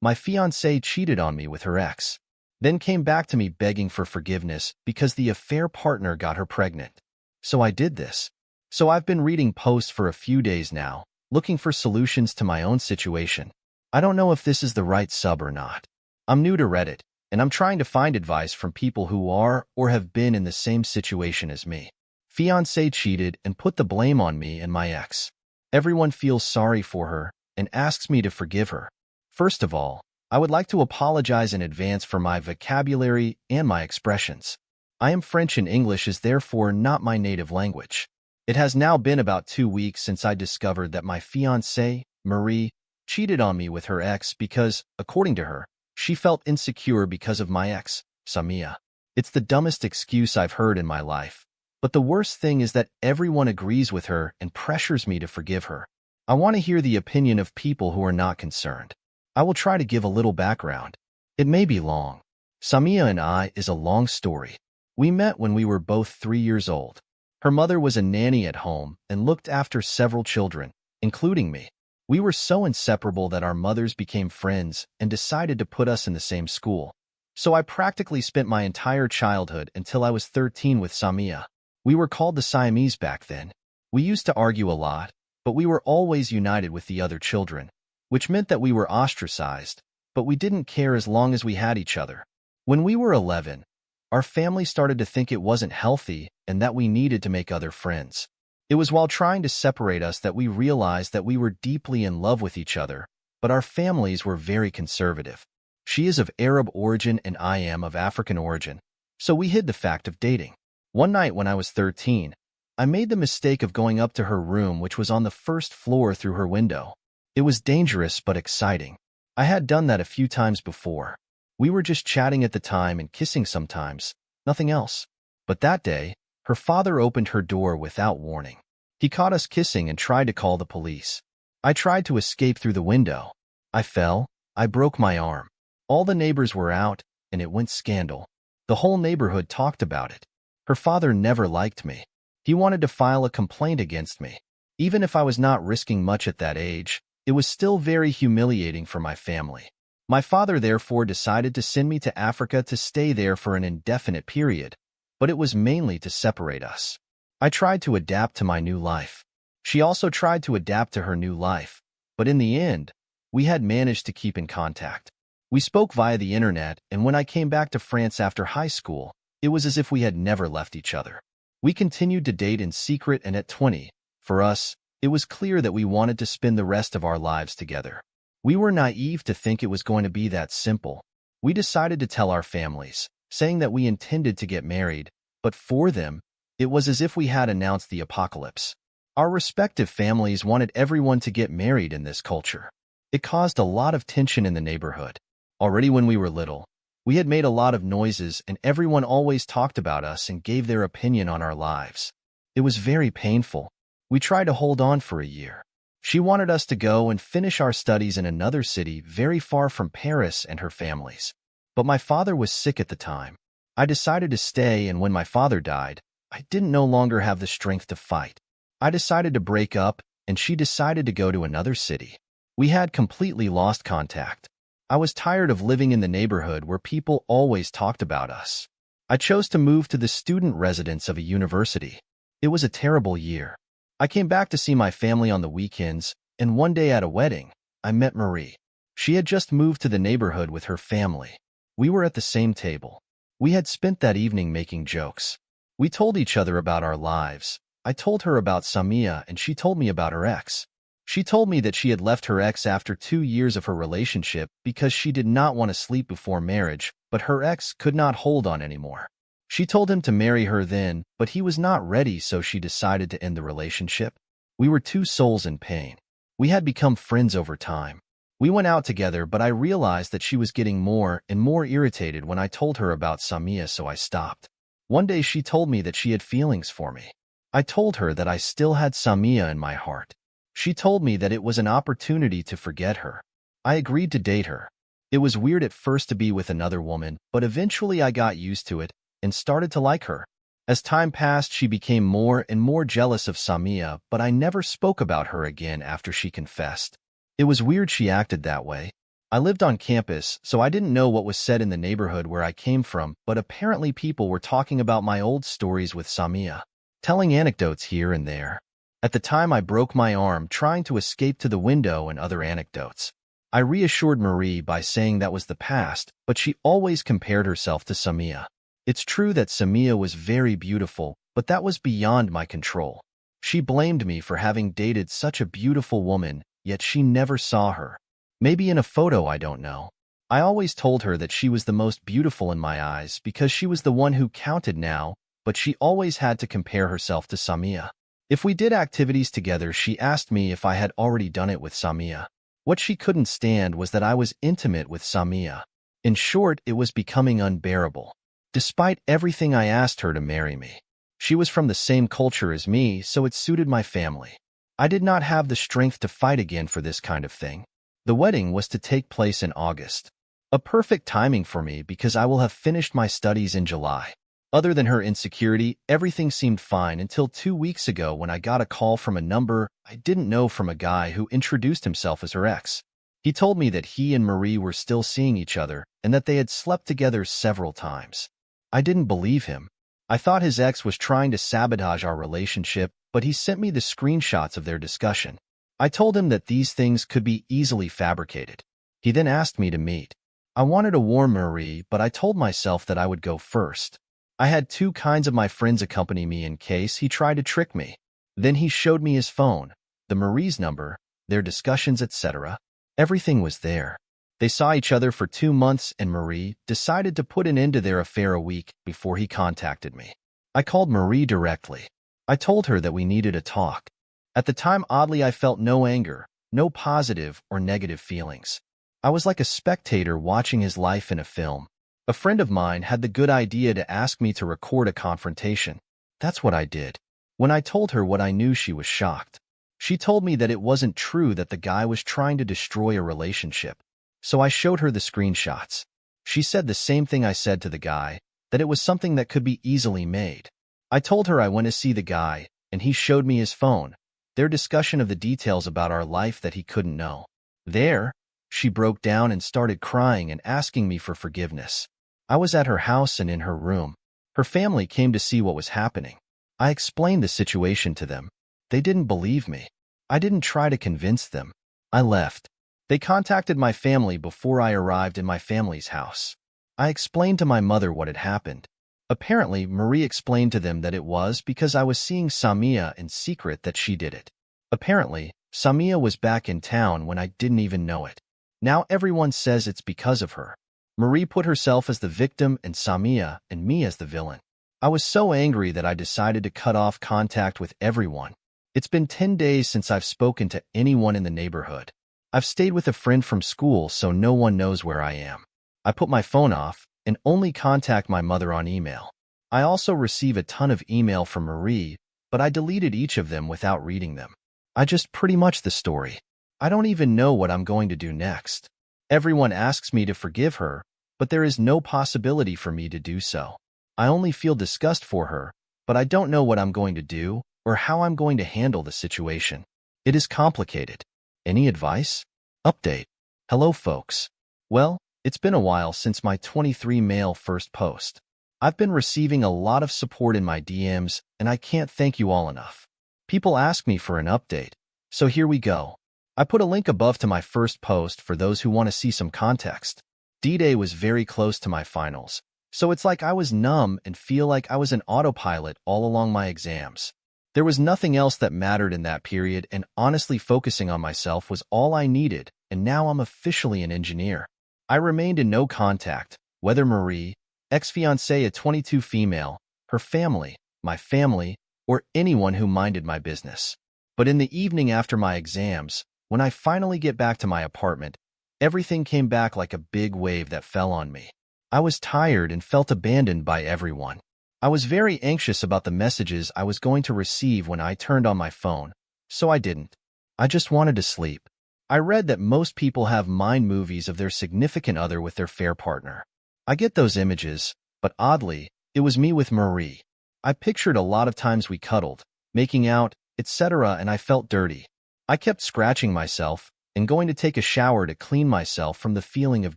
My fiancée cheated on me with her ex, then came back to me begging for forgiveness because the affair partner got her pregnant. So I did this. So I've been reading posts for a few days now, looking for solutions to my own situation. I don't know if this is the right sub or not. I'm new to Reddit, and I'm trying to find advice from people who are or have been in the same situation as me. Fiancée cheated and put the blame on me and my ex. Everyone feels sorry for her and asks me to forgive her. First of all, I would like to apologize in advance for my vocabulary and my expressions. I am French and English is therefore not my native language. It has now been about 2 weeks since I discovered that my fiancée, Marie, cheated on me with her ex because, according to her, she felt insecure because of my ex, Samia. It's the dumbest excuse I've heard in my life. But the worst thing is that everyone agrees with her and pressures me to forgive her. I want to hear the opinion of people who are not concerned. I will try to give a little background. It may be long. Samia and I is a long story. We met when we were both 3 years old. Her mother was a nanny at home and looked after several children, including me. We were so inseparable that our mothers became friends and decided to put us in the same school. So I practically spent my entire childhood until I was 13 with Samia. We were called the Siamese back then. We used to argue a lot, but we were always united with the other children, which meant that we were ostracized, but we didn't care as long as we had each other. When we were 11, our family started to think it wasn't healthy and that we needed to make other friends. It was while trying to separate us that we realized that we were deeply in love with each other, but our families were very conservative. She is of Arab origin and I am of African origin, so we hid the fact of dating. One night when I was 13, I made the mistake of going up to her room, which was on the first floor, through her window. It was dangerous but exciting. I had done that a few times before. We were just chatting at the time and kissing sometimes, nothing else. But that day, her father opened her door without warning. He caught us kissing and tried to call the police. I tried to escape through the window. I fell. I broke my arm. All the neighbors were out, and it went scandal. The whole neighborhood talked about it. Her father never liked me. He wanted to file a complaint against me. Even if I was not risking much at that age, it was still very humiliating for my family. My father therefore decided to send me to Africa to stay there for an indefinite period, but it was mainly to separate us. I tried to adapt to my new life. She also tried to adapt to her new life, but in the end, we had managed to keep in contact. We spoke via the internet, and when I came back to France after high school, it was as if we had never left each other. We continued to date in secret, and at 20, for us, it was clear that we wanted to spend the rest of our lives together. We were naive to think it was going to be that simple. We decided to tell our families, saying that we intended to get married, but for them, it was as if we had announced the apocalypse. Our respective families wanted everyone to get married in this culture. It caused a lot of tension in the neighborhood. Already when we were little, we had made a lot of noises and everyone always talked about us and gave their opinion on our lives. It was very painful. We tried to hold on for a year. She wanted us to go and finish our studies in another city very far from Paris and her families. But my father was sick at the time. I decided to stay, and when my father died, I didn't no longer have the strength to fight. I decided to break up, and she decided to go to another city. We had completely lost contact. I was tired of living in the neighborhood where people always talked about us. I chose to move to the student residence of a university. It was a terrible year. I came back to see my family on the weekends, and one day at a wedding, I met Marie. She had just moved to the neighborhood with her family. We were at the same table. We had spent that evening making jokes. We told each other about our lives. I told her about Samia, and she told me about her ex. She told me that she had left her ex after 2 years of her relationship because she did not want to sleep before marriage, but her ex could not hold on anymore. She told him to marry her then, but he was not ready, so she decided to end the relationship. We were two souls in pain. We had become friends over time. We went out together, but I realized that she was getting more and more irritated when I told her about Samia, so I stopped. One day she told me that she had feelings for me. I told her that I still had Samia in my heart. She told me that it was an opportunity to forget her. I agreed to date her. It was weird at first to be with another woman, but eventually I got used to it and started to like her. As time passed, she became more and more jealous of Samia, but I never spoke about her again after she confessed. It was weird she acted that way. I lived on campus, so I didn't know what was said in the neighborhood where I came from, but apparently people were talking about my old stories with Samia, telling anecdotes here and there. At the time, I broke my arm trying to escape to the window and other anecdotes. I reassured Marie by saying that was the past, but she always compared herself to Samia. It's true that Samia was very beautiful, but that was beyond my control. She blamed me for having dated such a beautiful woman, yet she never saw her. Maybe in a photo, I don't know. I always told her that she was the most beautiful in my eyes because she was the one who counted now, but she always had to compare herself to Samia. If we did activities together, she asked me if I had already done it with Samia. What she couldn't stand was that I was intimate with Samia. In short, it was becoming unbearable. Despite everything, I asked her to marry me. She was from the same culture as me, so it suited my family. I did not have the strength to fight again for this kind of thing. The wedding was to take place in August. A perfect timing for me because I will have finished my studies in July. Other than her insecurity, everything seemed fine until 2 weeks ago when I got a call from a number I didn't know from a guy who introduced himself as her ex. He told me that he and Marie were still seeing each other and that they had slept together several times. I didn't believe him. I thought his ex was trying to sabotage our relationship, but he sent me the screenshots of their discussion. I told him that these things could be easily fabricated. He then asked me to meet. I wanted to warn Marie, but I told myself that I would go first. I had 2 kinds of my friends accompany me in case he tried to trick me. Then he showed me his phone, the Marie's number, their discussions, etc. Everything was there. They saw each other for 2 months, and Marie decided to put an end to their affair a week before he contacted me. I called Marie directly. I told her that we needed a talk. At the time, oddly, I felt no anger, no positive or negative feelings. I was like a spectator watching his life in a film. A friend of mine had the good idea to ask me to record a confrontation. That's what I did. When I told her what I knew, she was shocked. She told me that it wasn't true that the guy was trying to destroy a relationship. So I showed her the screenshots. She said the same thing I said to the guy, that it was something that could be easily made. I told her I went to see the guy, and he showed me his phone, their discussion of the details about our life that he couldn't know. There, she broke down and started crying and asking me for forgiveness. I was at her house and in her room. Her family came to see what was happening. I explained the situation to them. They didn't believe me. I didn't try to convince them. I left. They contacted my family before I arrived in my family's house. I explained to my mother what had happened. Apparently, Marie explained to them that it was because I was seeing Samia in secret that she did it. Apparently, Samia was back in town when I didn't even know it. Now everyone says it's because of her. Marie put herself as the victim and Samia and me as the villain. I was so angry that I decided to cut off contact with everyone. It's been 10 days since I've spoken to anyone in the neighborhood. I've stayed with a friend from school, so no one knows where I am. I put my phone off and only contact my mother on email. I also receive a ton of email from Marie, but I deleted each of them without reading them. I just pretty much the story. I don't even know what I'm going to do next. Everyone asks me to forgive her, but there is no possibility for me to do so. I only feel disgust for her, but I don't know what I'm going to do or how I'm going to handle the situation. It is complicated. Any advice? Update. Hello, folks. Well, it's been a while since my 23 male first post. I've been receiving a lot of support in my DMs, and I can't thank you all enough. People ask me for an update, so here we go. I put a link above to my first post for those who want to see some context. D-Day was very close to my finals, so it's like I was numb and feel like I was an autopilot all along my exams. There was nothing else that mattered in that period, and honestly focusing on myself was all I needed, and now I'm officially an engineer. I remained in no contact, whether Marie, ex-fiancée a 22 female, her family, my family, or anyone who minded my business. But in the evening after my exams, when I finally get back to my apartment, everything came back like a big wave that fell on me. I was tired and felt abandoned by everyone. I was very anxious about the messages I was going to receive when I turned on my phone, so I didn't. I just wanted to sleep. I read that most people have mind movies of their significant other with their fair partner. I get those images, but oddly, it was me with Marie. I pictured a lot of times we cuddled, making out, etc., and I felt dirty. I kept scratching myself, and going to take a shower to clean myself from the feeling of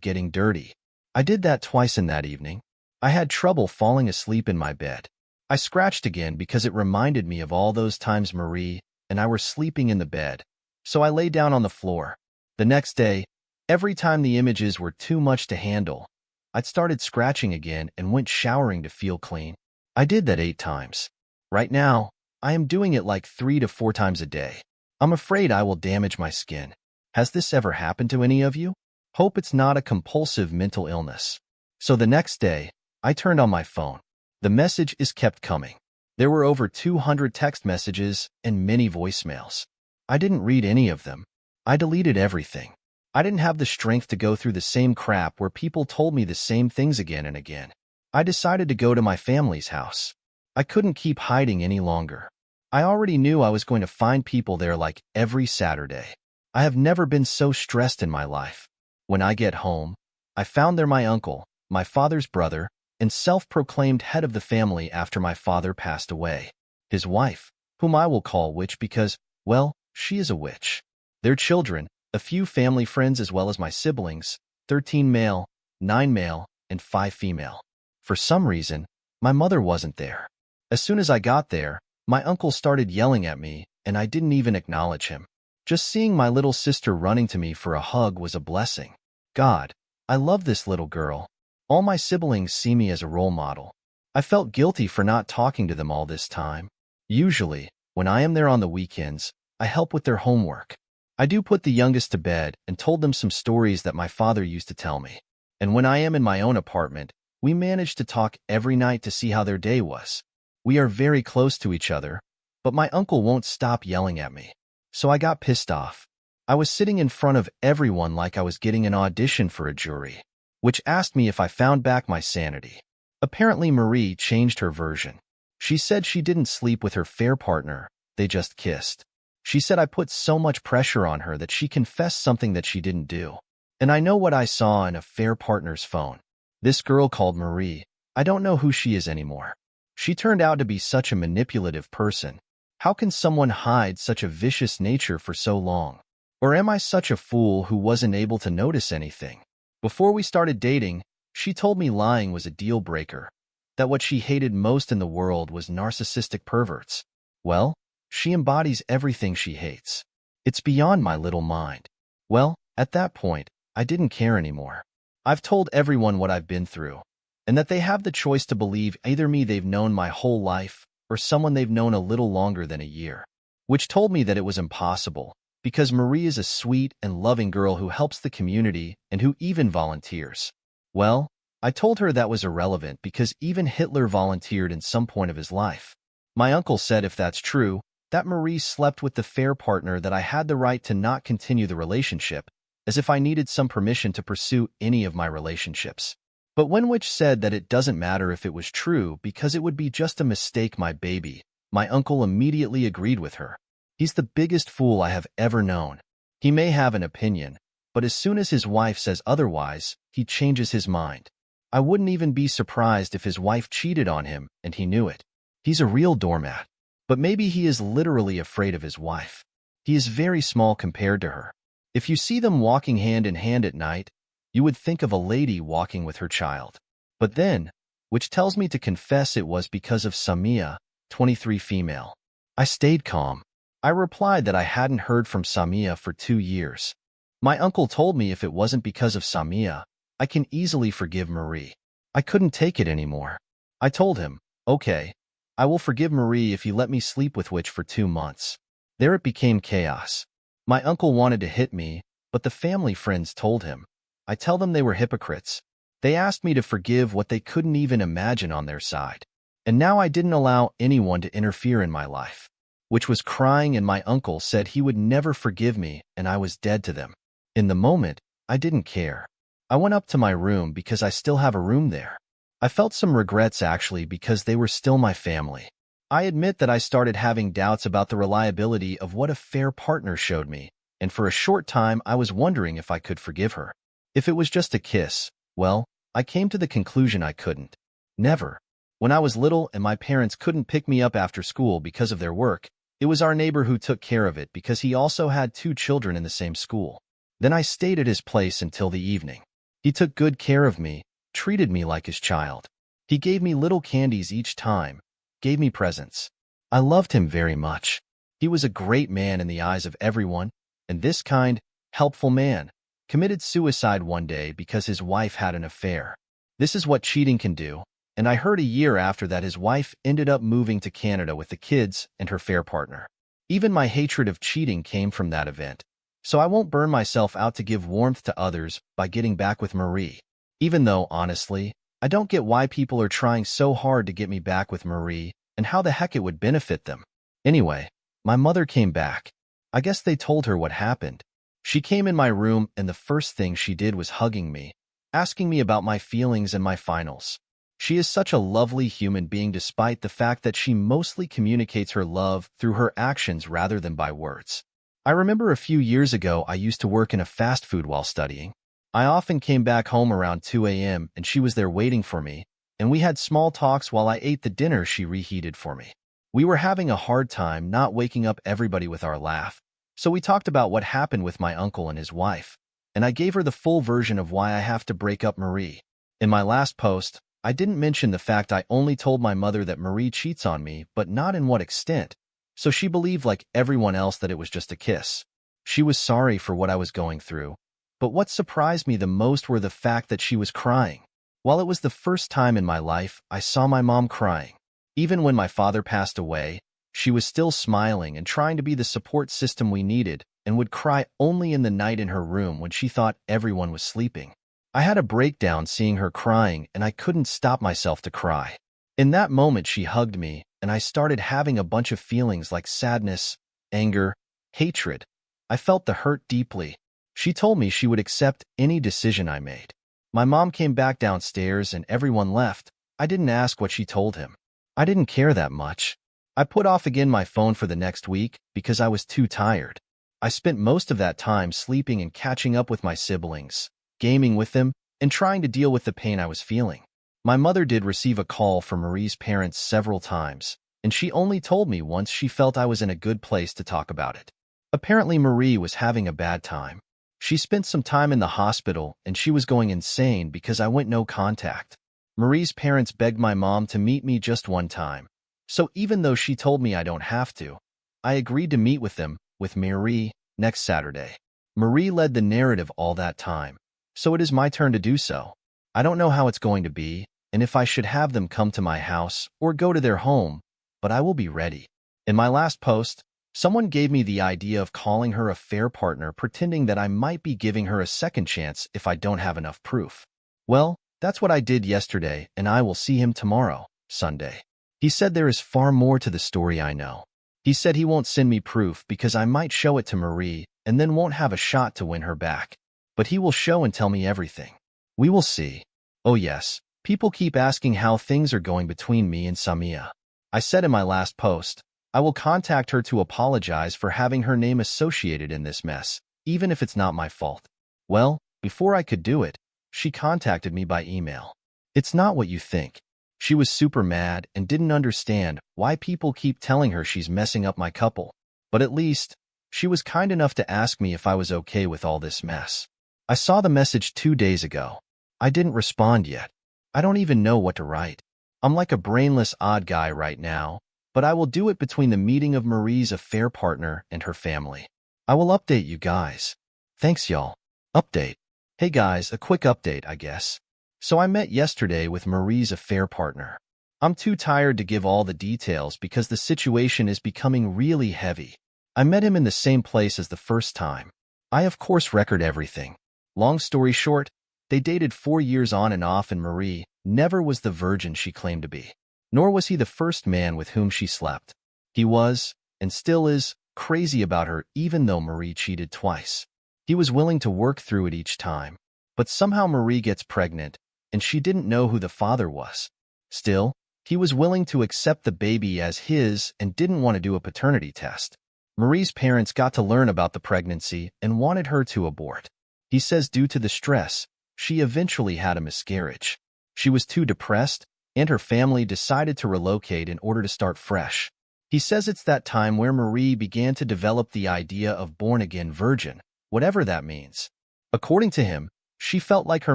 getting dirty. I did that twice in that evening. I had trouble falling asleep in my bed. I scratched again because it reminded me of all those times Marie and I were sleeping in the bed, so I lay down on the floor. The next day, every time the images were too much to handle, I'd started scratching again and went showering to feel clean. I did that 8 times. Right now, I am doing it like 3 to 4 times a day. I'm afraid I will damage my skin. Has this ever happened to any of you? Hope it's not a compulsive mental illness. So the next day, I turned on my phone. The message is kept coming. There were over 200 text messages and many voicemails. I didn't read any of them. I deleted everything. I didn't have the strength to go through the same crap where people told me the same things again and again. I decided to go to my family's house. I couldn't keep hiding any longer. I already knew I was going to find people there like every Saturday. I have never been so stressed in my life. When I get home, I found there my uncle, my father's brother, and self-proclaimed head of the family after my father passed away. His wife, whom I will call Witch because, well, she is a witch. Their children, a few family friends as well as my siblings, 13 male, 9 male, and 5 female. For some reason, my mother wasn't there. As soon as I got there, my uncle started yelling at me, and I didn't even acknowledge him. Just seeing my little sister running to me for a hug was a blessing. God, I love this little girl. All my siblings see me as a role model. I felt guilty for not talking to them all this time. Usually, when I am there on the weekends, I help with their homework. I do put the youngest to bed and told them some stories that my father used to tell me. And when I am in my own apartment, we manage to talk every night to see how their day was. We are very close to each other, but my uncle won't stop yelling at me. So I got pissed off. I was sitting in front of everyone like I was getting an audition for a jury, which asked me if I found back my sanity. Apparently Marie changed her version. She said she didn't sleep with her fair partner, they just kissed. She said I put so much pressure on her that she confessed something that she didn't do. And I know what I saw in a fair partner's phone. This girl called Marie, I don't know who she is anymore. She turned out to be such a manipulative person. How can someone hide such a vicious nature for so long? Or am I such a fool who wasn't able to notice anything? Before we started dating, she told me lying was a deal breaker, that what she hated most in the world was narcissistic perverts. Well, she embodies everything she hates. It's beyond my little mind. Well, at that point, I didn't care anymore. I've told everyone what I've been through, and that they have the choice to believe either me they've known my whole life or someone they've known a little longer than a year, which told me that it was impossible, because Marie is a sweet and loving girl who helps the community and who even volunteers. Well, I told her that was irrelevant because even Hitler volunteered in some point of his life. My uncle said if that's true, that Marie slept with the fair partner, that I had the right to not continue the relationship, as if I needed some permission to pursue any of my relationships. But when Witch said that it doesn't matter if it was true because it would be just a mistake, my baby, my uncle immediately agreed with her. He's the biggest fool I have ever known. He may have an opinion, but as soon as his wife says otherwise, he changes his mind. I wouldn't even be surprised if his wife cheated on him and he knew it. He's a real doormat. But maybe he is literally afraid of his wife. He is very small compared to her. If you see them walking hand in hand at night, you would think of a lady walking with her child. But then, which tells me to confess it was because of Samia, 23 female. I stayed calm. I replied that I hadn't heard from Samia for 2 years. My uncle told me if it wasn't because of Samia, I can easily forgive Marie. I couldn't take it anymore. I told him, okay, I will forgive Marie if you let me sleep with Witch for 2 months. There it became chaos. My uncle wanted to hit me, but the family friends told him. I tell them they were hypocrites. They asked me to forgive what they couldn't even imagine on their side. And now I didn't allow anyone to interfere in my life. Which was crying, and my uncle said he would never forgive me and I was dead to them. In the moment, I didn't care. I went up to my room because I still have a room there. I felt some regrets actually because they were still my family. I admit that I started having doubts about the reliability of what a fair partner showed me, and for a short time I was wondering if I could forgive her. If it was just a kiss, well, I came to the conclusion I couldn't. Never. When I was little and my parents couldn't pick me up after school because of their work, it was our neighbor who took care of it because he also had 2 children in the same school. Then I stayed at his place until the evening. He took good care of me, treated me like his child. He gave me little candies each time, gave me presents. I loved him very much. He was a great man in the eyes of everyone, and this kind, helpful man committed suicide one day because his wife had an affair. This is what cheating can do, and I heard a year after that his wife ended up moving to Canada with the kids and her affair partner. Even my hatred of cheating came from that event, so I won't burn myself out to give warmth to others by getting back with Marie. Even though, honestly, I don't get why people are trying so hard to get me back with Marie and how the heck it would benefit them. Anyway, my mother came back. I guess they told her what happened. She came in my room and the first thing she did was hugging me, asking me about my feelings and my finals. She is such a lovely human being despite the fact that she mostly communicates her love through her actions rather than by words. I remember a few years ago I used to work in a fast food while studying. I often came back home around 2 a.m. and she was there waiting for me, and we had small talks while I ate the dinner she reheated for me. We were having a hard time not waking up everybody with our laugh, so we talked about what happened with my uncle and his wife, and I gave her the full version of why I have to break up Marie. In my last post, I didn't mention the fact I only told my mother that Marie cheats on me, but not in what extent, so she believed like everyone else that it was just a kiss. She was sorry for what I was going through, but what surprised me the most were the fact that she was crying. While it was the first time in my life I saw my mom crying. Even when my father passed away, she was still smiling and trying to be the support system we needed and would cry only in the night in her room when she thought everyone was sleeping. I had a breakdown seeing her crying and I couldn't stop myself to cry. In that moment she hugged me and I started having a bunch of feelings like sadness, anger, hatred. I felt the hurt deeply. She told me she would accept any decision I made. My mom came back downstairs and everyone left. I didn't ask what she told him. I didn't care that much. I put off again my phone for the next week because I was too tired. I spent most of that time sleeping and catching up with my siblings, gaming with them, and trying to deal with the pain I was feeling. My mother did receive a call from Marie's parents several times, and she only told me once she felt I was in a good place to talk about it. Apparently Marie was having a bad time. She spent some time in the hospital and she was going insane because I went no contact. Marie's parents begged my mom to meet me just one time. So even though she told me I don't have to, I agreed to meet with them, with Marie, next Saturday. Marie led the narrative all that time, so it is my turn to do so. I don't know how it's going to be, and if I should have them come to my house or go to their home, but I will be ready. In my last post, someone gave me the idea of calling her a fair partner, pretending that I might be giving her a second chance if I don't have enough proof. Well, that's what I did yesterday, and I will see him tomorrow, Sunday. He said there is far more to the story I know. He said he won't send me proof because I might show it to Marie and then won't have a shot to win her back. But he will show and tell me everything. We will see. Oh yes, people keep asking how things are going between me and Samia. I said in my last post, I will contact her to apologize for having her name associated in this mess, even if it's not my fault. Well, before I could do it, she contacted me by email. It's not what you think. She was super mad and didn't understand why people keep telling her she's messing up my couple. But at least, she was kind enough to ask me if I was okay with all this mess. I saw the message 2 days ago. I didn't respond yet. I don't even know what to write. I'm like a brainless odd guy right now, but I will do it between the meeting of Marie's affair partner and her family. I will update you guys. Thanks y'all. Update. Hey guys, a quick update, I guess. So I met yesterday with Marie's affair partner. I'm too tired to give all the details because the situation is becoming really heavy. I met him in the same place as the first time. I of course record everything. Long story short, they dated 4 years on and off and Marie never was the virgin she claimed to be. Nor was he the first man with whom she slept. He was, and still is, crazy about her even though Marie cheated twice. He was willing to work through it each time. But somehow Marie gets pregnant, and she didn't know who the father was. Still, he was willing to accept the baby as his and didn't want to do a paternity test. Marie's parents got to learn about the pregnancy and wanted her to abort. He says due to the stress, she eventually had a miscarriage. She was too depressed, and her family decided to relocate in order to start fresh. He says it's that time where Marie began to develop the idea of born-again virgin, whatever that means. According to him, she felt like her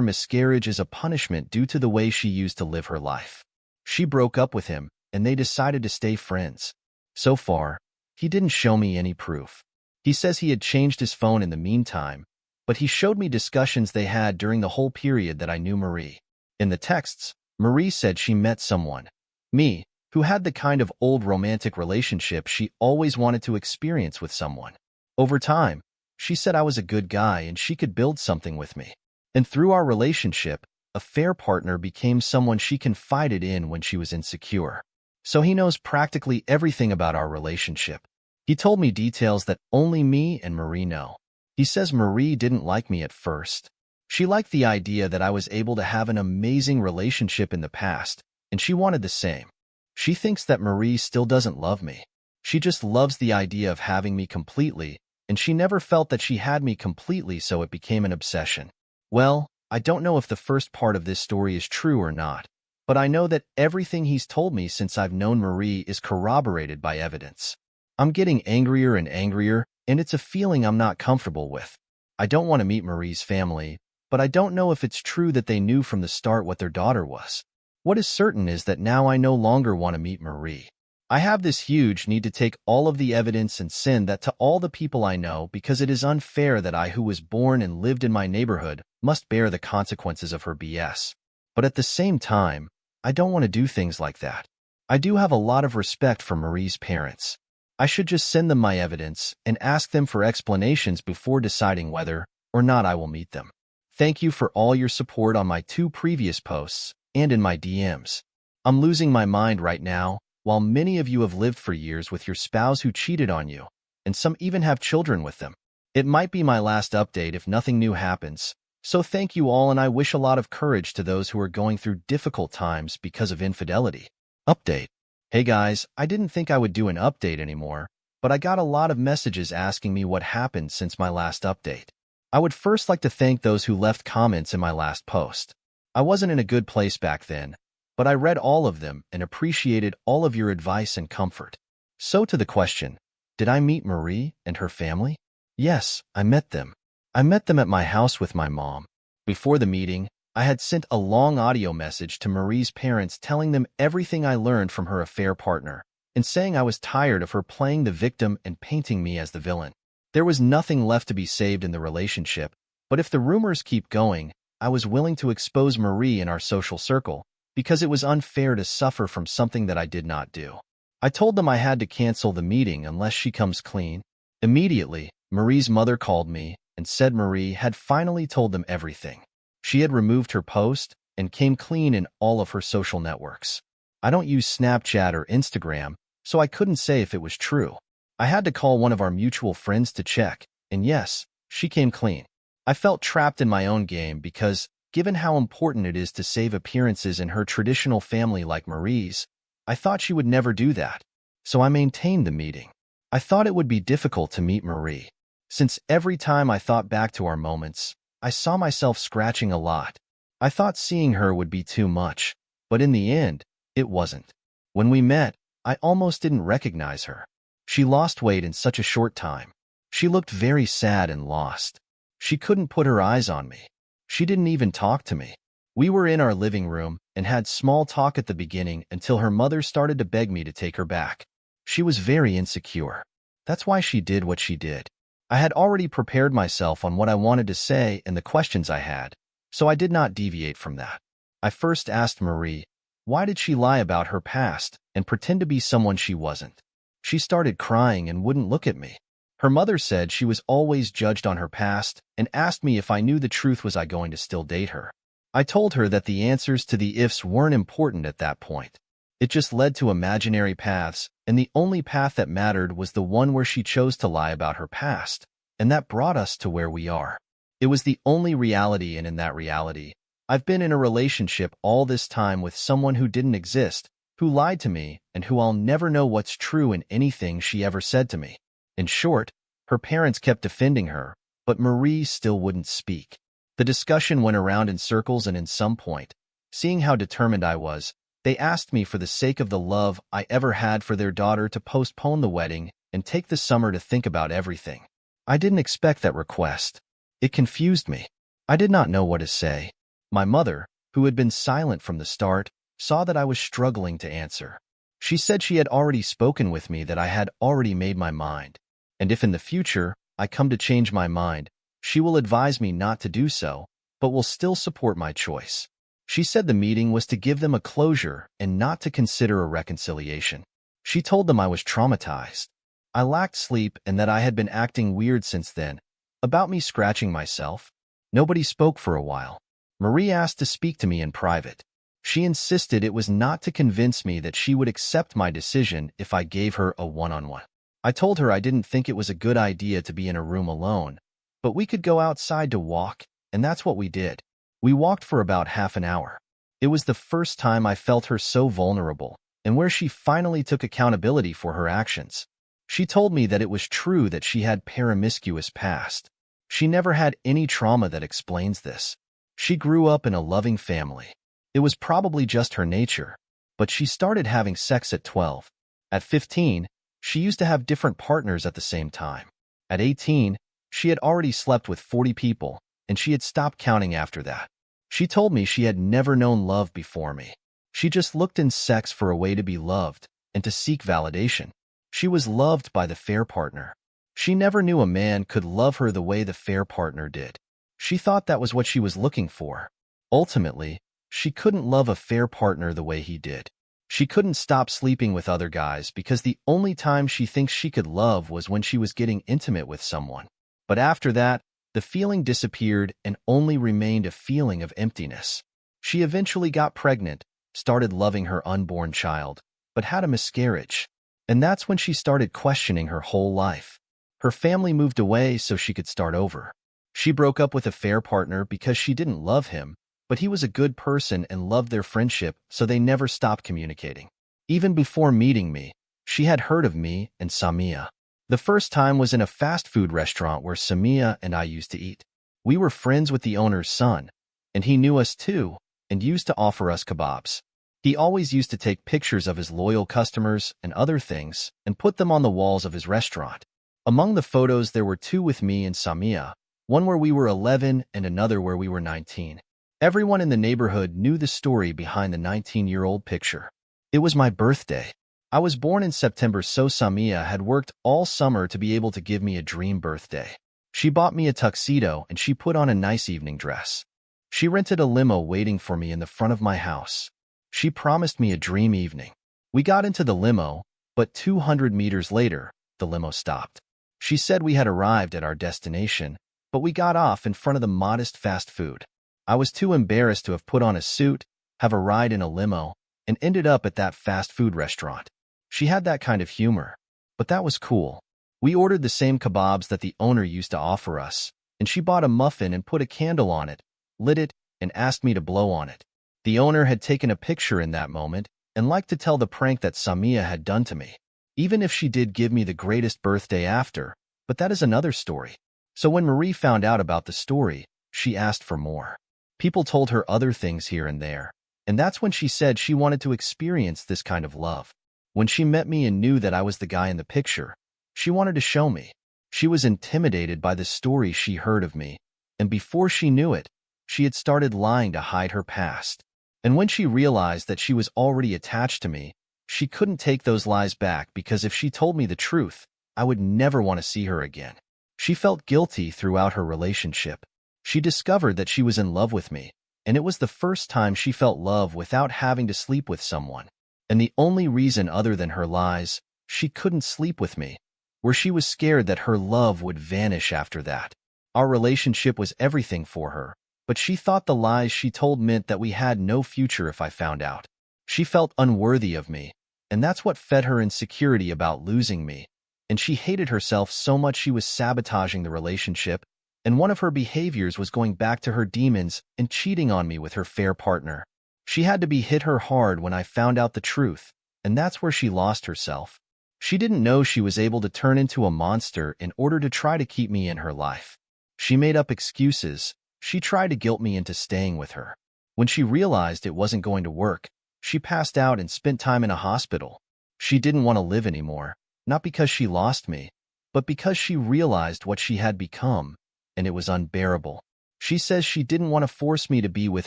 miscarriage is a punishment due to the way she used to live her life. She broke up with him, and they decided to stay friends. So far, he didn't show me any proof. He says he had changed his phone in the meantime, but he showed me discussions they had during the whole period that I knew Marie. In the texts, Marie said she met someone, me, who had the kind of old romantic relationship she always wanted to experience with someone. Over time, she said I was a good guy and she could build something with me. And through our relationship, a fair partner became someone she confided in when she was insecure. So he knows practically everything about our relationship. He told me details that only me and Marie know. He says Marie didn't like me at first. She liked the idea that I was able to have an amazing relationship in the past, and she wanted the same. She thinks that Marie still doesn't love me. She just loves the idea of having me completely, and she never felt that she had me completely, so it became an obsession. Well, I don't know if the first part of this story is true or not, but I know that everything he's told me since I've known Marie is corroborated by evidence. I'm getting angrier and angrier, and it's a feeling I'm not comfortable with. I don't want to meet Marie's family, but I don't know if it's true that they knew from the start what their daughter was. What is certain is that now I no longer want to meet Marie. I have this huge need to take all of the evidence and send that to all the people I know, because it is unfair that I, who was born and lived in my neighborhood, must bear the consequences of her BS. But at the same time, I don't want to do things like that. I do have a lot of respect for Marie's parents. I should just send them my evidence and ask them for explanations before deciding whether or not I will meet them. Thank you for all your support on my 2 previous posts and in my DMs. I'm losing my mind right now. While many of you have lived for years with your spouse who cheated on you, and some even have children with them. It might be my last update if nothing new happens, so thank you all, and I wish a lot of courage to those who are going through difficult times because of infidelity. Update. Hey guys, I didn't think I would do an update anymore, but I got a lot of messages asking me what happened since my last update. I would first like to thank those who left comments in my last post. I wasn't in a good place back then, but I read all of them and appreciated all of your advice and comfort. So to the question, did I meet Marie and her family? Yes, I met them. I met them at my house with my mom. Before the meeting, I had sent a long audio message to Marie's parents telling them everything I learned from her affair partner, and saying I was tired of her playing the victim and painting me as the villain. There was nothing left to be saved in the relationship, but if the rumors keep going, I was willing to expose Marie in our social circle, because it was unfair to suffer from something that I did not do. I told them I had to cancel the meeting unless she comes clean. Immediately, Marie's mother called me and said Marie had finally told them everything. She had removed her post and came clean in all of her social networks. I don't use Snapchat or Instagram, so I couldn't say if it was true. I had to call one of our mutual friends to check, and yes, she came clean. I felt trapped in my own game because, given how important it is to save appearances in her traditional family like Marie's, I thought she would never do that. So I maintained the meeting. I thought it would be difficult to meet Marie, since every time I thought back to our moments, I saw myself scratching a lot. I thought seeing her would be too much, but in the end, it wasn't. When we met, I almost didn't recognize her. She lost weight in such a short time. She looked very sad and lost. She couldn't put her eyes on me. She didn't even talk to me. We were in our living room and had small talk at the beginning until her mother started to beg me to take her back. She was very insecure. That's why she did what she did. I had already prepared myself on what I wanted to say and the questions I had, so I did not deviate from that. I first asked Marie, why did she lie about her past and pretend to be someone she wasn't? She started crying and wouldn't look at me. Her mother said she was always judged on her past and asked me if I knew the truth, was I going to still date her. I told her that the answers to the ifs weren't important at that point. It just led to imaginary paths, and the only path that mattered was the one where she chose to lie about her past, and that brought us to where we are. It was the only reality, and in that reality, I've been in a relationship all this time with someone who didn't exist, who lied to me, and who I'll never know what's true in anything she ever said to me. In short, her parents kept defending her, but Marie still wouldn't speak. The discussion went around in circles, and in some point, seeing how determined I was, they asked me for the sake of the love I ever had for their daughter to postpone the wedding and take the summer to think about everything. I didn't expect that request. It confused me. I did not know what to say. My mother, who had been silent from the start, saw that I was struggling to answer. She said she had already spoken with me, that I had already made my mind, and if in the future I come to change my mind, she will advise me not to do so, but will still support my choice. She said the meeting was to give them a closure and not to consider a reconciliation. She told them I was traumatized. I lacked sleep and that I had been acting weird since then. About me scratching myself. Nobody spoke for a while. Marie asked to speak to me in private. She insisted it was not to convince me that she would accept my decision if I gave her a one-on-one. I told her I didn't think it was a good idea to be in a room alone, but we could go outside to walk, and that's what we did. We walked for about half an hour. It was the first time I felt her so vulnerable, and where she finally took accountability for her actions. She told me that it was true that she had promiscuous past. She never had any trauma that explains this. She grew up in a loving family. It was probably just her nature, but she started having sex at 12. At 15, she used to have different partners at the same time. At 18, she had already slept with 40 people, and she had stopped counting after that. She told me she had never known love before me. She just looked in sex for a way to be loved and to seek validation. She was loved by the fair partner. She never knew a man could love her the way the fair partner did. She thought that was what she was looking for. Ultimately, she couldn't love a fair partner the way he did. She couldn't stop sleeping with other guys because the only time she thinks she could love was when she was getting intimate with someone. But after that, the feeling disappeared and only remained a feeling of emptiness. She eventually got pregnant, started loving her unborn child, but had a miscarriage. And that's when she started questioning her whole life. Her family moved away so she could start over. She broke up with a fair partner because she didn't love him, but he was a good person and loved their friendship, so they never stopped communicating. Even before meeting me, she had heard of me and Samia. The first time was in a fast food restaurant where Samia and I used to eat. We were friends with the owner's son, and he knew us too and used to offer us kebabs. He always used to take pictures of his loyal customers and other things and put them on the walls of his restaurant. Among the photos, there were two with me and Samia, one where we were 11 and another where we were 19. Everyone in the neighborhood knew the story behind the 19-year-old picture. It was my birthday. I was born in September, so Samia had worked all summer to be able to give me a dream birthday. She bought me a tuxedo and she put on a nice evening dress. She rented a limo waiting for me in the front of my house. She promised me a dream evening. We got into the limo, but 200 meters later, the limo stopped. She said we had arrived at our destination, but we got off in front of the modest fast food. I was too embarrassed to have put on a suit, have a ride in a limo, and ended up at that fast food restaurant. She had that kind of humor, but that was cool. We ordered the same kebabs that the owner used to offer us, and she bought a muffin and put a candle on it, lit it, and asked me to blow on it. The owner had taken a picture in that moment and liked to tell the prank that Samia had done to me, even if she did give me the greatest birthday after, but that is another story. So when Marie found out about the story, she asked for more. People told her other things here and there, and that's when she said she wanted to experience this kind of love. When she met me and knew that I was the guy in the picture, she wanted to show me. She was intimidated by the story she heard of me, and before she knew it, she had started lying to hide her past. And when she realized that she was already attached to me, she couldn't take those lies back because if she told me the truth, I would never want to see her again. She felt guilty throughout her relationship. She discovered that she was in love with me, and it was the first time she felt love without having to sleep with someone. And the only reason other than her lies, she couldn't sleep with me, where she was scared that her love would vanish after that. Our relationship was everything for her, but she thought the lies she told meant that we had no future if I found out. She felt unworthy of me, and that's what fed her insecurity about losing me, and she hated herself so much she was sabotaging the relationship, and one of her behaviors was going back to her demons and cheating on me with her fair partner. She had to be hit her hard when I found out the truth, and that's where she lost herself. She didn't know she was able to turn into a monster in order to try to keep me in her life. She made up excuses. She tried to guilt me into staying with her. When she realized it wasn't going to work, she passed out and spent time in a hospital. She didn't want to live anymore, not because she lost me, but because she realized what she had become, and it was unbearable. She says she didn't want to force me to be with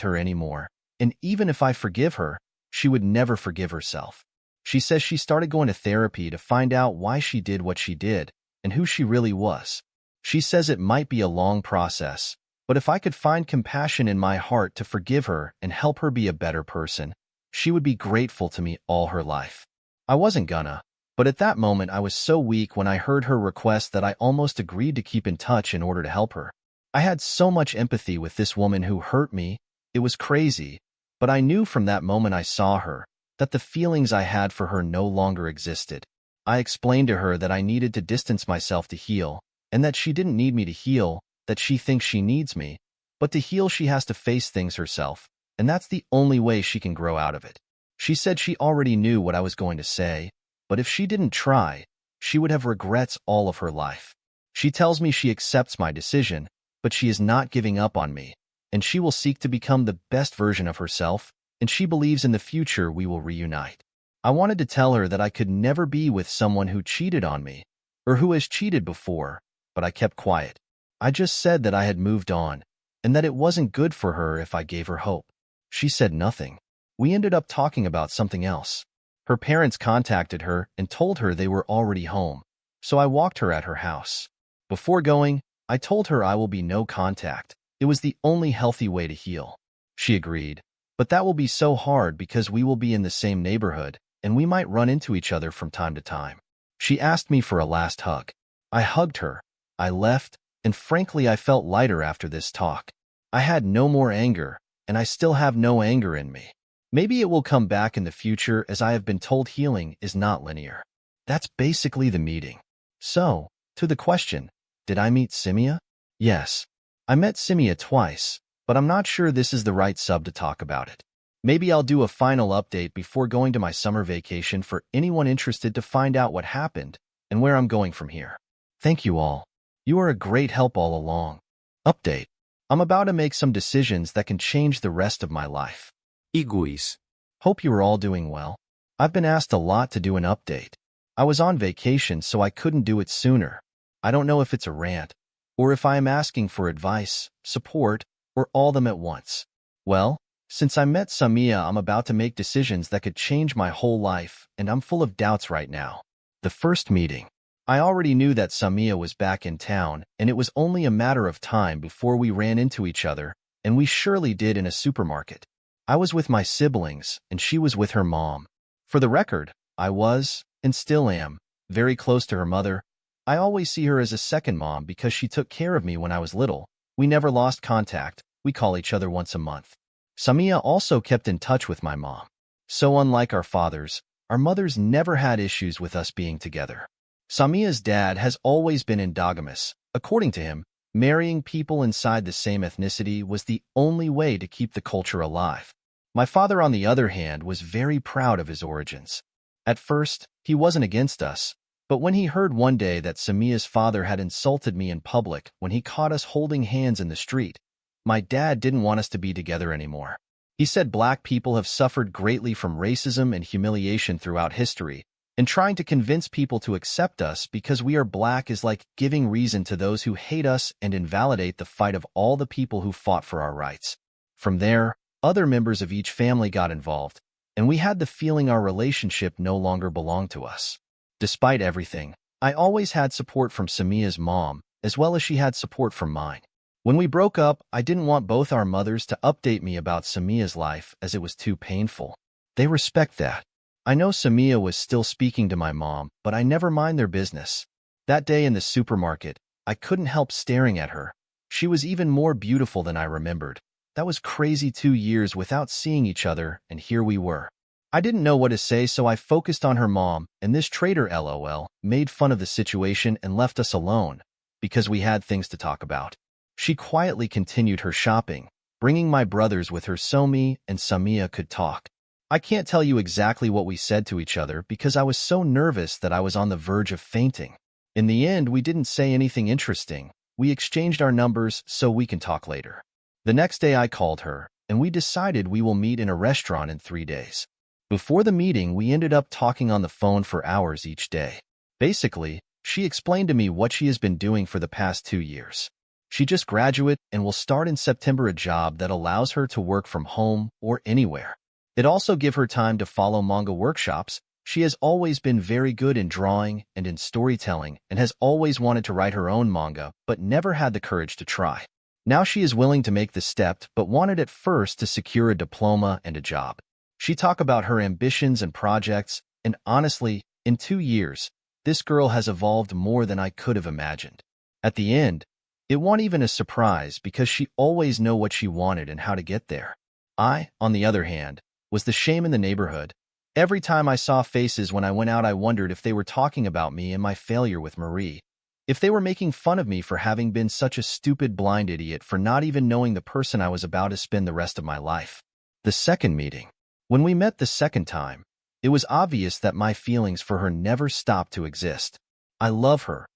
her anymore, and even if I forgive her, she would never forgive herself. She says she started going to therapy to find out why she did what she did and who she really was. She says it might be a long process, but if I could find compassion in my heart to forgive her and help her be a better person, she would be grateful to me all her life. I wasn't gonna, but at that moment I was so weak when I heard her request that I almost agreed to keep in touch in order to help her. I had so much empathy with this woman who hurt me. It was crazy, but I knew from that moment I saw her that the feelings I had for her no longer existed. I explained to her that I needed to distance myself to heal, and that she didn't need me to heal, that she thinks she needs me, but to heal she has to face things herself, and that's the only way she can grow out of it. She said she already knew what I was going to say, but if she didn't try, she would have regrets all of her life. She tells me she accepts my decision, but she is not giving up on me, and she will seek to become the best version of herself, and she believes in the future we will reunite. I wanted to tell her that I could never be with someone who cheated on me, or who has cheated before, but I kept quiet. I just said that I had moved on, and that it wasn't good for her if I gave her hope. She said nothing. We ended up talking about something else. Her parents contacted her and told her they were already home, so I walked her at her house. Before going, I told her I will be no contact. It was the only healthy way to heal. She agreed, but that will be so hard because we will be in the same neighborhood, and we might run into each other from time to time. She asked me for a last hug. I hugged her. I left, and frankly I felt lighter after this talk. I had no more anger, and I still have no anger in me. Maybe it will come back in the future, as I have been told healing is not linear. That's basically the meeting. So, to the question, did I meet Simia? Yes. I met Simia twice, but I'm not sure this is the right sub to talk about it. Maybe I'll do a final update before going to my summer vacation for anyone interested to find out what happened and where I'm going from here. Thank you all. You are a great help all along. Update. I'm about to make some decisions that can change the rest of my life. Iguis. Hope you are all doing well. I've been asked a lot to do an update. I was on vacation, so I couldn't do it sooner. I don't know if it's a rant, or if I am asking for advice, support, or all them at once. Well, since I met Samia, I'm about to make decisions that could change my whole life, and I'm full of doubts right now. The first meeting. I already knew that Samia was back in town, and it was only a matter of time before we ran into each other, and we surely did in a supermarket. I was with my siblings, and she was with her mom. For the record, I was, and still am, very close to her mother. I always see her as a second mom because she took care of me when I was little. We never lost contact. We call each other once a month. Samia also kept in touch with my mom. So unlike our fathers, our mothers never had issues with us being together. Samia's dad has always been endogamous. According to him, marrying people inside the same ethnicity was the only way to keep the culture alive. My father, on the other hand, was very proud of his origins. At first, he wasn't against us, but when he heard one day that Samia's father had insulted me in public when he caught us holding hands in the street, my dad didn't want us to be together anymore. He said black people have suffered greatly from racism and humiliation throughout history, and trying to convince people to accept us because we are black is like giving reason to those who hate us and invalidate the fight of all the people who fought for our rights. From there, other members of each family got involved, and we had the feeling our relationship no longer belonged to us. Despite everything, I always had support from Samia's mom, as well as she had support from mine. When we broke up, I didn't want both our mothers to update me about Samia's life as it was too painful. They respect that. I know Samia was still speaking to my mom, but I never mind their business. That day in the supermarket, I couldn't help staring at her. She was even more beautiful than I remembered. That was crazy, 2 years without seeing each other, and here we were. I didn't know what to say, so I focused on her mom, and this traitor LOL made fun of the situation and left us alone, because we had things to talk about. She quietly continued her shopping, bringing my brothers with her so me and Samia could talk. I can't tell you exactly what we said to each other because I was so nervous that I was on the verge of fainting. In the end, we didn't say anything interesting. We exchanged our numbers so we can talk later. The next day I called her, and we decided we will meet in a restaurant in 3 days. Before the meeting, we ended up talking on the phone for hours each day. Basically, She explained to me what she has been doing for the past 2 years. She just graduated and will start in September a job that allows her to work from home or anywhere. It also gives her time to follow manga workshops. She has always been very good in drawing and in storytelling and has always wanted to write her own manga but never had the courage to try. Now she is willing to make the step but wanted at first to secure a diploma and a job. She talked about her ambitions and projects, and honestly, in 2 years, this girl has evolved more than I could have imagined. At the end, it wasn't even a surprise because she always knew what she wanted and how to get there. I, on the other hand, was the shame in the neighborhood. Every time I saw faces when I went out, I wondered if they were talking about me and my failure with Marie. If they were making fun of me for having been such a stupid blind idiot for not even knowing the person I was about to spend the rest of my life. The second meeting. When we met the second time, it was obvious that my feelings for her never stopped to exist. I love her.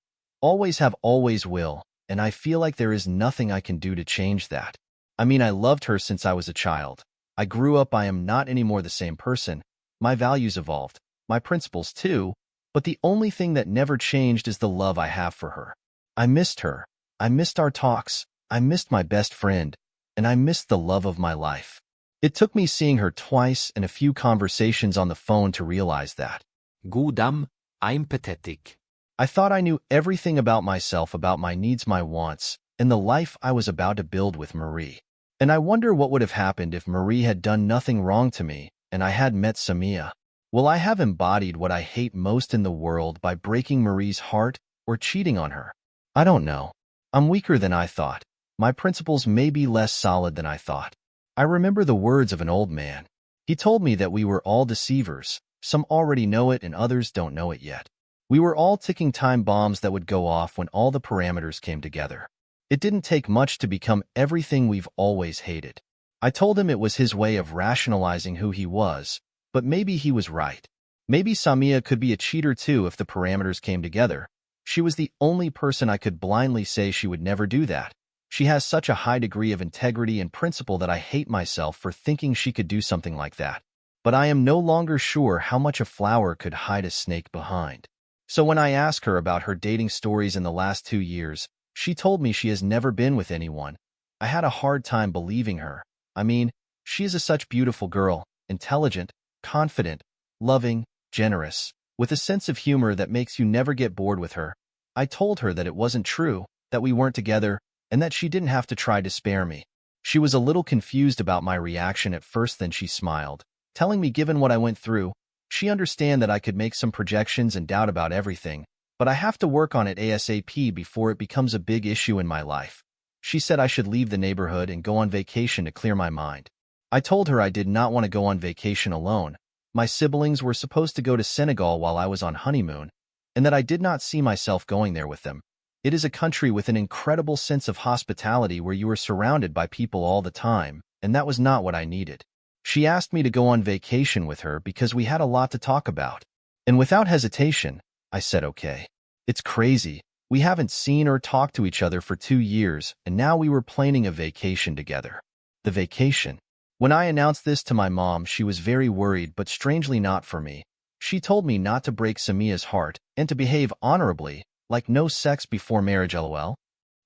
Always have, always will, and I feel like there is nothing I can do to change that. I mean, I loved her since I was a child. I grew up, I am not anymore the same person. My values evolved, my principles too, but the only thing that never changed is the love I have for her. I missed her. I missed our talks. I missed my best friend. And I missed the love of my life. It took me seeing her twice and a few conversations on the phone to realize that. Godam, I'm pathetic. I thought I knew everything about myself, about my needs, my wants, and the life I was about to build with Marie. And I wonder what would have happened if Marie had done nothing wrong to me and I had met Samia. Will I have embodied what I hate most in the world by breaking Marie's heart or cheating on her? I don't know. I'm weaker than I thought. My principles may be less solid than I thought. I remember the words of an old man. He told me that we were all deceivers. Some already know it and others don't know it yet. We were all ticking time bombs that would go off when all the parameters came together. It didn't take much to become everything we've always hated. I told him it was his way of rationalizing who he was, but maybe he was right. Maybe Samia could be a cheater too if the parameters came together. She was the only person I could blindly say she would never do that. She has such a high degree of integrity and principle that I hate myself for thinking she could do something like that. But I am no longer sure how much a flower could hide a snake behind. So when I asked her about her dating stories in the last 2 years, she told me she has never been with anyone. I had a hard time believing her. I mean, she is a such beautiful girl, intelligent, confident, loving, generous, with a sense of humor that makes you never get bored with her. I told her that it wasn't true, that we weren't together, and that she didn't have to try to spare me. She was a little confused about my reaction at first, then she smiled, telling me given what I went through, she understand that I could make some projections and doubt about everything, but I have to work on it ASAP before it becomes a big issue in my life. She said I should leave the neighborhood and go on vacation to clear my mind. I told her I did not want to go on vacation alone. My siblings were supposed to go to Senegal while I was on honeymoon, and that I did not see myself going there with them. It is a country with an incredible sense of hospitality where you are surrounded by people all the time, and that was not what I needed. She asked me to go on vacation with her because we had a lot to talk about. And without hesitation, I said okay. It's crazy. We haven't seen or talked to each other for 2 years, and now we were planning a vacation together. The vacation. When I announced this to my mom, she was very worried, but strangely not for me. She told me not to break Samia's heart and to behave honorably, like no sex before marriage lol.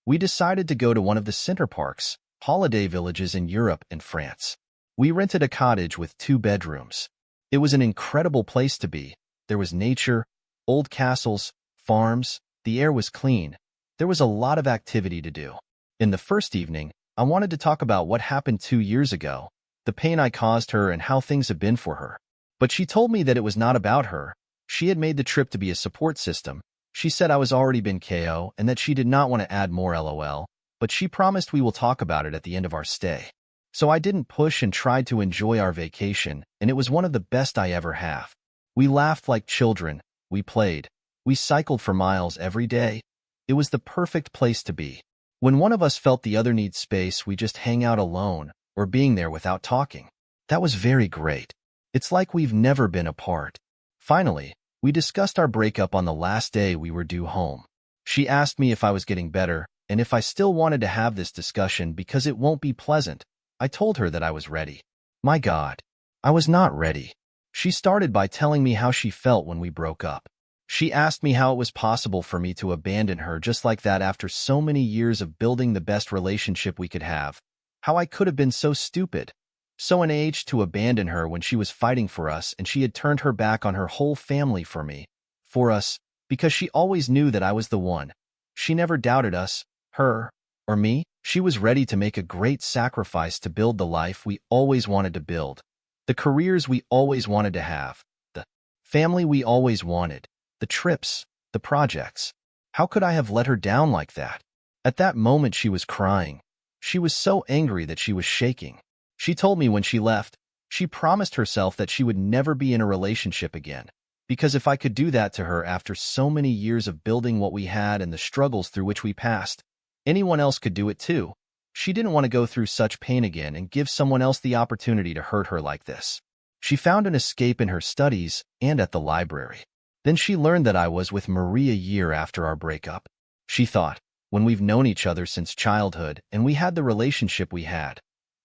We decided to go to one of the center parks, holiday villages in Europe and France. We rented a cottage with 2 bedrooms. It was an incredible place to be. There was nature, old castles, farms, the air was clean. There was a lot of activity to do. In the first evening, I wanted to talk about what happened 2 years ago, the pain I caused her and how things have been for her. But she told me that it was not about her. She had made the trip to be a support system. She said I was already been KO and that she did not want to add more lol, but she promised we will talk about it at the end of our stay. So I didn't push and tried to enjoy our vacation, and it was one of the best I ever have. We laughed like children, we played, we cycled for miles every day. It was the perfect place to be. When one of us felt the other needs space, we just hang out alone, or being there without talking. That was very great. It's like we've never been apart. Finally, we discussed our breakup on the last day we were due home. She asked me if I was getting better, and if I still wanted to have this discussion because it won't be pleasant. I told her that I was ready. My God, I was not ready. She started by telling me how she felt when we broke up. She asked me how it was possible for me to abandon her just like that after so many years of building the best relationship we could have. How I could have been so stupid, so unaged to abandon her when she was fighting for us and she had turned her back on her whole family for me, for us, because she always knew that I was the one. She never doubted us, her, or me. She was ready to make a great sacrifice to build the life we always wanted to build, the careers we always wanted to have, the family we always wanted, the trips, the projects. How could I have let her down like that? At that moment she was crying. She was so angry that she was shaking. She told me when she left, she promised herself that she would never be in a relationship again, because if I could do that to her after so many years of building what we had and the struggles through which we passed, anyone else could do it too. She didn't want to go through such pain again and give someone else the opportunity to hurt her like this. She found an escape in her studies and at the library. Then she learned that I was with Marie a year after our breakup. She thought, when we've known each other since childhood and we had the relationship we had,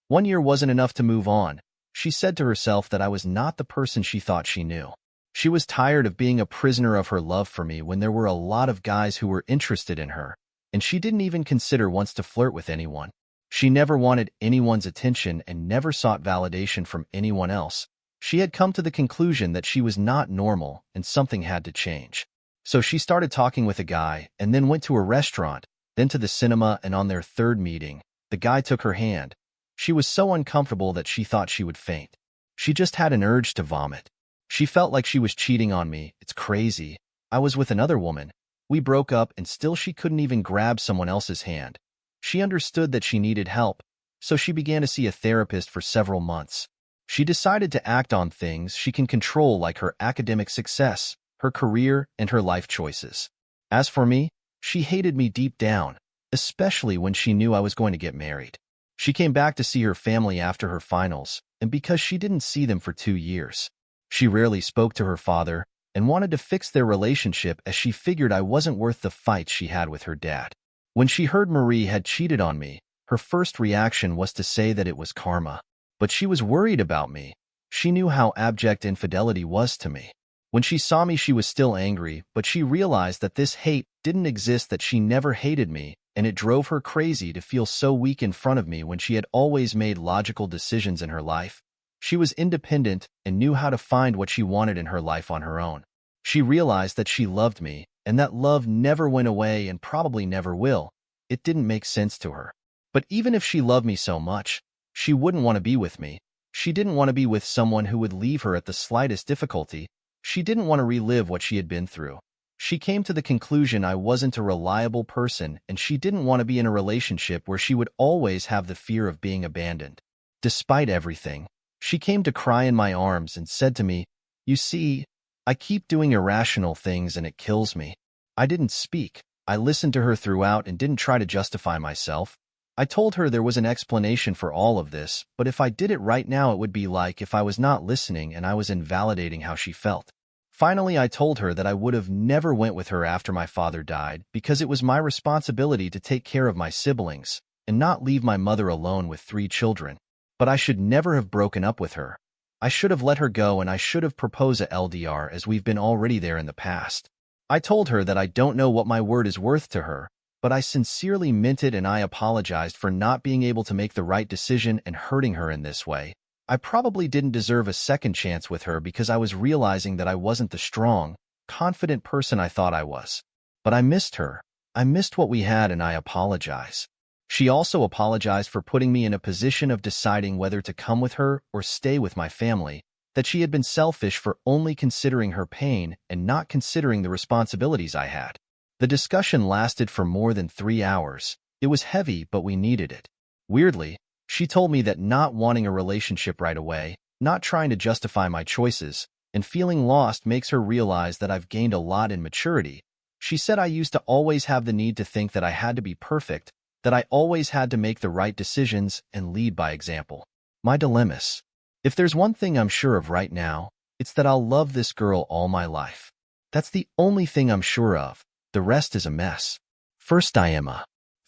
1 year wasn't enough to move on. She said to herself that I was not the person she thought she knew. She was tired of being a prisoner of her love for me when there were a lot of guys who were interested in her, and she didn't even consider once to flirt with anyone. She never wanted anyone's attention and never sought validation from anyone else. She had come to the conclusion that she was not normal and something had to change. So she started talking with a guy and then went to a restaurant, then to the cinema, and on their third meeting, the guy took her hand. She was so uncomfortable that she thought she would faint. She just had an urge to vomit. She felt like she was cheating on me. It's crazy. I was with another woman. We broke up and still she couldn't even grab someone else's hand. She understood that she needed help, so she began to see a therapist for several months. She decided to act on things she can control like her academic success, her career, and her life choices. As for me, she hated me deep down, especially when she knew I was going to get married. She came back to see her family after her finals, and because she didn't see them for 2 years, she rarely spoke to her father and wanted to fix their relationship as she figured I wasn't worth the fight she had with her dad. When she heard Marie had cheated on me, her first reaction was to say that it was karma. But she was worried about me. She knew how abject infidelity was to me. When she saw me, she was still angry, but she realized that this hate didn't exist, that she never hated me, and it drove her crazy to feel so weak in front of me when she had always made logical decisions in her life. She was independent and knew how to find what she wanted in her life on her own. She realized that she loved me, and that love never went away and probably never will. It didn't make sense to her. But even if she loved me so much, she wouldn't want to be with me. She didn't want to be with someone who would leave her at the slightest difficulty. She didn't want to relive what she had been through. She came to the conclusion I wasn't a reliable person, and she didn't want to be in a relationship where she would always have the fear of being abandoned. Despite everything, she came to cry in my arms and said to me, "You see, I keep doing irrational things and it kills me." I didn't speak. I listened to her throughout and didn't try to justify myself. I told her there was an explanation for all of this, but if I did it right now, it would be like if I was not listening and I was invalidating how she felt. Finally, I told her that I would have never went with her after my father died because it was my responsibility to take care of my siblings and not leave my mother alone with 3 children. But I should never have broken up with her. I should have let her go and I should have proposed a LDR as we've been already there in the past. I told her that I don't know what my word is worth to her, but I sincerely meant it and I apologized for not being able to make the right decision and hurting her in this way. I probably didn't deserve a second chance with her because I was realizing that I wasn't the strong, confident person I thought I was. But I missed her. I missed what we had and I apologize. She also apologized for putting me in a position of deciding whether to come with her or stay with my family, that she had been selfish for only considering her pain and not considering the responsibilities I had. The discussion lasted for more than 3 hours. It was heavy, but we needed it. Weirdly, she told me that not wanting a relationship right away, not trying to justify my choices, and feeling lost makes her realize that I've gained a lot in maturity. She said I used to always have the need to think that I had to be perfect, that I always had to make the right decisions and lead by example. My dilemmas. If there's one thing I'm sure of right now, it's that I'll love this girl all my life. That's the only thing I'm sure of. The rest is a mess. First, I am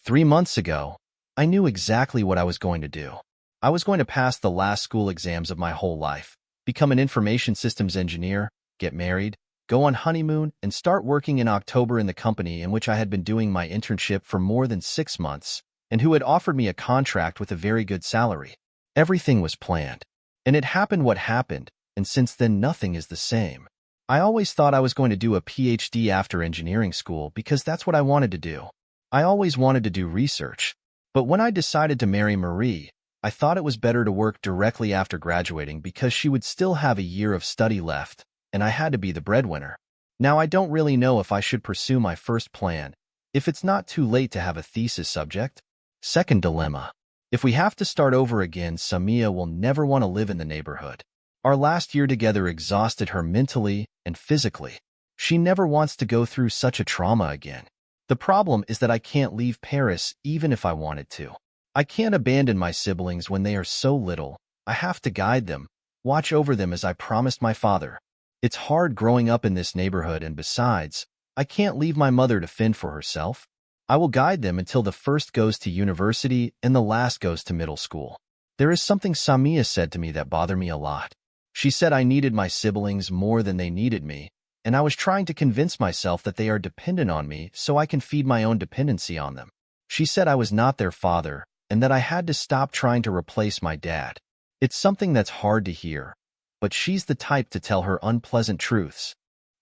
3 months ago, I knew exactly what I was going to do. I was going to pass the last school exams of my whole life, become an information systems engineer, get married, go on honeymoon, and start working in October in the company in which I had been doing my internship for more than 6 months, and who had offered me a contract with a very good salary. Everything was planned. And it happened what happened, and since then nothing is the same. I always thought I was going to do a PhD after engineering school because that's what I wanted to do. I always wanted to do research. But when I decided to marry Marie, I thought it was better to work directly after graduating because she would still have a year of study left, and I had to be the breadwinner. Now I don't really know if I should pursue my first plan, if it's not too late to have a thesis subject. Second dilemma. If we have to start over again, Samia will never want to live in the neighborhood. Our last year together exhausted her mentally and physically. She never wants to go through such a trauma again. The problem is that I can't leave Paris even if I wanted to. I can't abandon my siblings when they are so little. I have to guide them, watch over them as I promised my father. It's hard growing up in this neighborhood, and besides, I can't leave my mother to fend for herself. I will guide them until the first goes to university and the last goes to middle school. There is something Samia said to me that bothered me a lot. She said I needed my siblings more than they needed me, and I was trying to convince myself that they are dependent on me so I can feed my own dependency on them. She said I was not their father and that I had to stop trying to replace my dad. It's something that's hard to hear, but she's the type to tell her unpleasant truths.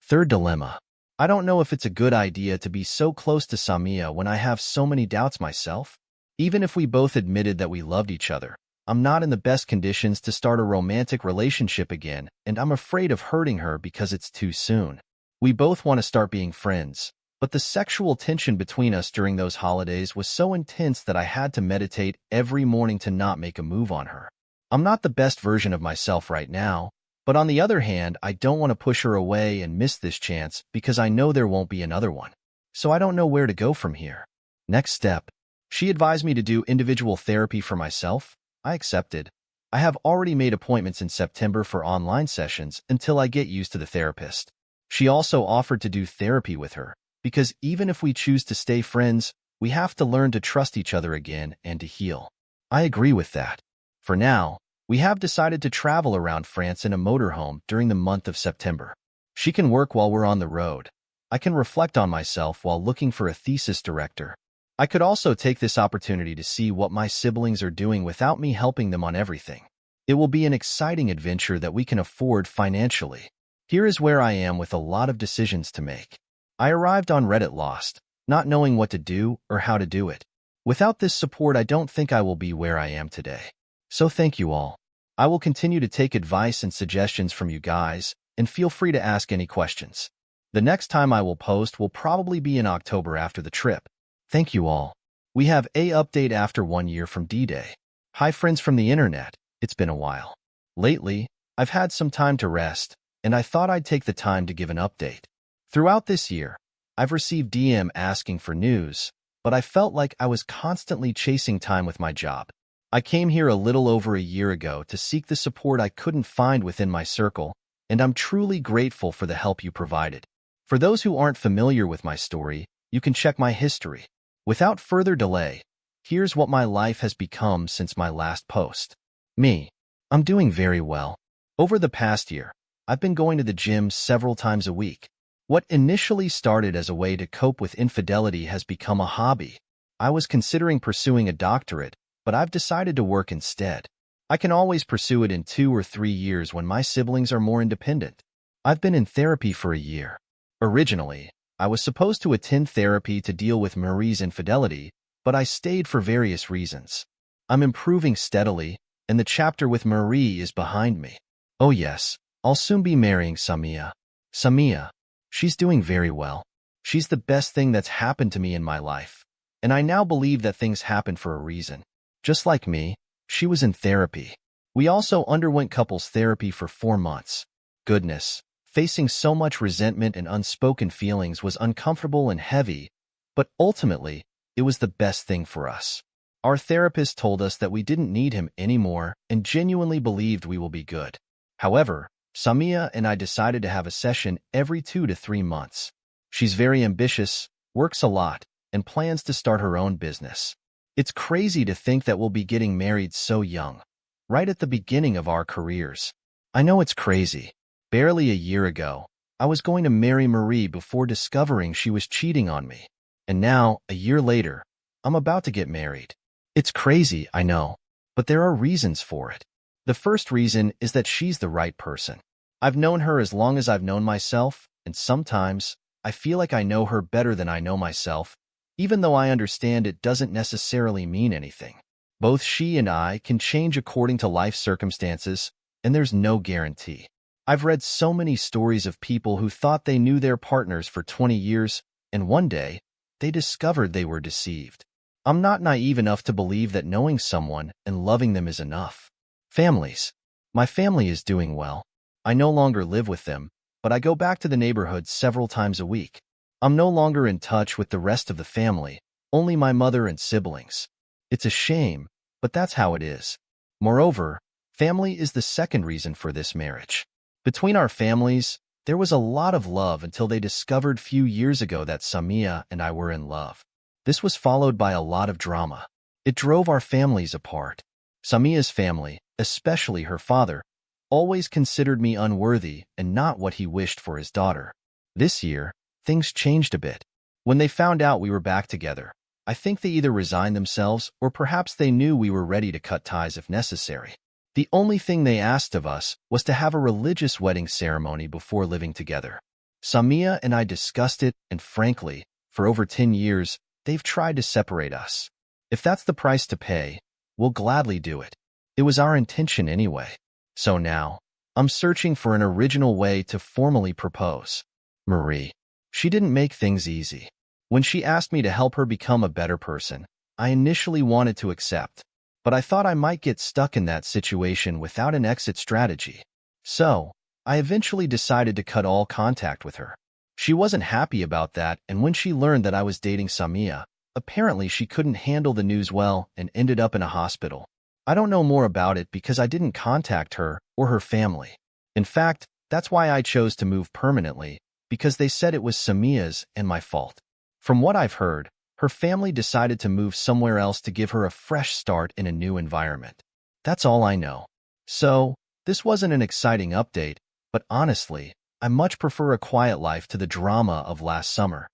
Third dilemma. I don't know if it's a good idea to be so close to Samia when I have so many doubts myself. Even if we both admitted that we loved each other, I'm not in the best conditions to start a romantic relationship again, and I'm afraid of hurting her because it's too soon. We both want to start being friends, but the sexual tension between us during those holidays was so intense that I had to meditate every morning to not make a move on her. I'm not the best version of myself right now, but on the other hand, I don't want to push her away and miss this chance because I know there won't be another one. So I don't know where to go from here. Next step. She advised me to do individual therapy for myself. I accepted. I have already made appointments in September for online sessions until I get used to the therapist. She also offered to do therapy with her, because even if we choose to stay friends, we have to learn to trust each other again and to heal. I agree with that. For now, we have decided to travel around France in a motorhome during the month of September. She can work while we're on the road. I can reflect on myself while looking for a thesis director. I could also take this opportunity to see what my siblings are doing without me helping them on everything. It will be an exciting adventure that we can afford financially. Here is where I am with a lot of decisions to make. I arrived on Reddit lost, not knowing what to do or how to do it. Without this support, I don't think I will be where I am today. So thank you all. I will continue to take advice and suggestions from you guys, and feel free to ask any questions. The next time I will post will probably be in October after the trip. Thank you all. We have a update after 1 year from D-Day. Hi friends from the internet, it's been a while. Lately, I've had some time to rest, and I thought I'd take the time to give an update. Throughout this year, I've received DM asking for news, but I felt like I was constantly chasing time with my job. I came here a little over a year ago to seek the support I couldn't find within my circle, and I'm truly grateful for the help you provided. For those who aren't familiar with my story, you can check my history. Without further delay, here's what my life has become since my last post. Me. I'm doing very well. Over the past year, I've been going to the gym several times a week. What initially started as a way to cope with infidelity has become a hobby. I was considering pursuing a doctorate, but I've decided to work instead. I can always pursue it in 2 or 3 years when my siblings are more independent. I've been in therapy for a year. Originally, I was supposed to attend therapy to deal with Marie's infidelity, but I stayed for various reasons. I'm improving steadily, and the chapter with Marie is behind me. Oh yes, I'll soon be marrying Samia. Samia. She's doing very well. She's the best thing that's happened to me in my life, and I now believe that things happen for a reason. Just like me, she was in therapy. We also underwent couples therapy for 4 months. Goodness, facing so much resentment and unspoken feelings was uncomfortable and heavy, but ultimately, it was the best thing for us. Our therapist told us that we didn't need him anymore and genuinely believed we will be good. However, Samia and I decided to have a session every 2 to 3 months. She's very ambitious, works a lot, and plans to start her own business. It's crazy to think that we'll be getting married so young, right at the beginning of our careers. I know it's crazy. Barely a year ago, I was going to marry Marie before discovering she was cheating on me. And now, a year later, I'm about to get married. It's crazy, I know, but there are reasons for it. The first reason is that she's the right person. I've known her as long as I've known myself, and sometimes I feel like I know her better than I know myself, even though I understand it doesn't necessarily mean anything. Both she and I can change according to life circumstances, and there's no guarantee. I've read so many stories of people who thought they knew their partners for 20 years, and one day, they discovered they were deceived. I'm not naive enough to believe that knowing someone and loving them is enough. Families. My family is doing well. I no longer live with them, but I go back to the neighborhood several times a week. I'm no longer in touch with the rest of the family, only my mother and siblings. It's a shame, but that's how it is. Moreover, family is the second reason for this marriage. Between our families, there was a lot of love until they discovered few years ago that Samia and I were in love. This was followed by a lot of drama. It drove our families apart. Samia's family, especially her father, always considered me unworthy and not what he wished for his daughter. This year, things changed a bit. When they found out we were back together, I think they either resigned themselves or perhaps they knew we were ready to cut ties if necessary. The only thing they asked of us was to have a religious wedding ceremony before living together. Samia and I discussed it, and frankly, for over 10 years, they've tried to separate us. If that's the price to pay, we'll gladly do it. It was our intention anyway. So now, I'm searching for an original way to formally propose. Marie. She didn't make things easy. When she asked me to help her become a better person, I initially wanted to accept, but I thought I might get stuck in that situation without an exit strategy. So, I eventually decided to cut all contact with her. She wasn't happy about that, and when she learned that I was dating Samia, apparently she couldn't handle the news well and ended up in a hospital. I don't know more about it because I didn't contact her or her family. In fact, that's why I chose to move permanently, because they said it was Samia's and my fault. From what I've heard, her family decided to move somewhere else to give her a fresh start in a new environment. That's all I know. So, this wasn't an exciting update, but honestly, I much prefer a quiet life to the drama of last summer.